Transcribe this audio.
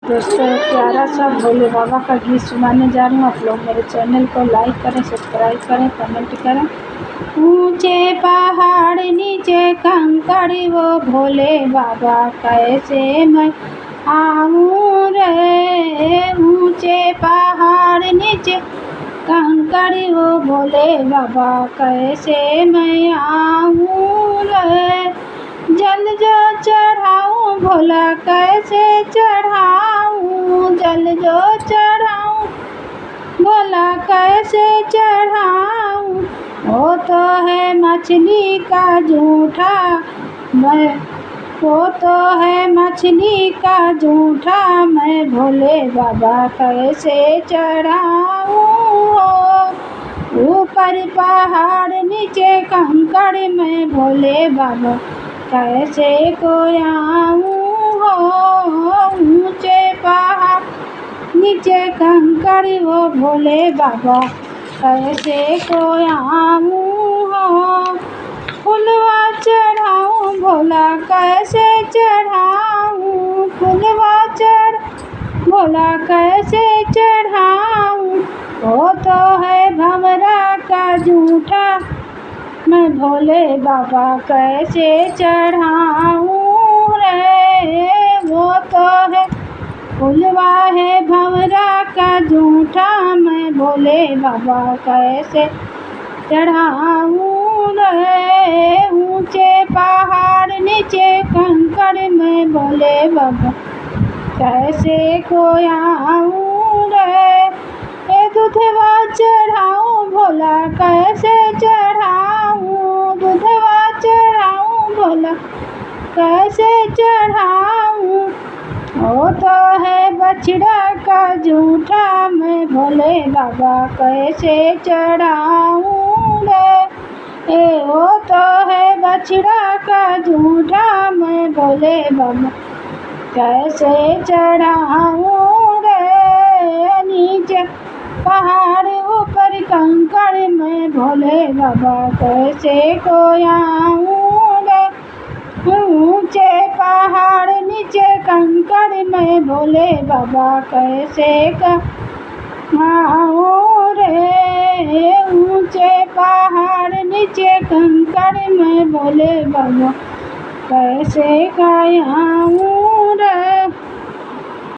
दोस्तों, एक प्यारा सा भोले बाबा का गीत सुनाने जा रही हूँ। आप लोग मेरे चैनल को लाइक करें, सब्सक्राइब करें, कमेंट करें। ऊंचे पहाड़ नीचे कंकड़ वो भोले बाबा कैसे मैं आऊँ रे। ऊंचे पहाड़ नीचे कंकड़ वो भोले बाबा कैसे मैं आऊँ रे। जल जो चढ़ाऊँ भोला कैसे चढ़ाऊँ, जल जो चढ़ाऊँ भोला कैसे चढ़ाऊँ। वो तो है मछली का जूठा वो तो है मछली का जूठा, मैं भोले बाबा कैसे चढ़ाऊँ। ऊपर पहाड़ नीचे कंकड़ में भोले बाबा कैसे को आऊँ हो। ऊंचे पहाड़ नीचे कंकड़ वो भोले बाबा कैसे को आऊँ हो। फुलवा चढ़ाऊँ भोला कैसे चढ़ाऊँ, फुलवा भोला कैसे चढ़ाऊँ। वो तो है भंवरा का जूठा, मैं भोले बाबा कैसे चढ़ाऊँ रे। वो तो है फुलवा है भंवरा का जूठा, मैं भोले बाबा कैसे चढ़ाऊँ रे। ऊंचे पहाड़ नीचे कंकड़ में भोले बाबा कैसे को आऊँ रे। ए दूधवा चढ़ाऊँ भोला कैसे चढ़ाऊँ, दूधवा चढ़ाऊँ भोला कैसे चढ़ाऊँ। वो तो है बछड़ा का जूठा, मैं भोले बाबा कैसे चढ़ाऊँ रे। वो तो है बछड़ा का जूठा, मैं भोले बाबा कैसे चढ़ाऊँ रे। नीचे पहाड़ ऊपर कंकड़ में भोले बाबा कैसे को आऊँ रे। ऊंचे पहाड़ नीचे कंकड़ में भोले बाबा कैसे आऊँ रे। ऊंचे पहाड़ नीचे कंकड़ में भोले बाबा कैसे आऊँ रे।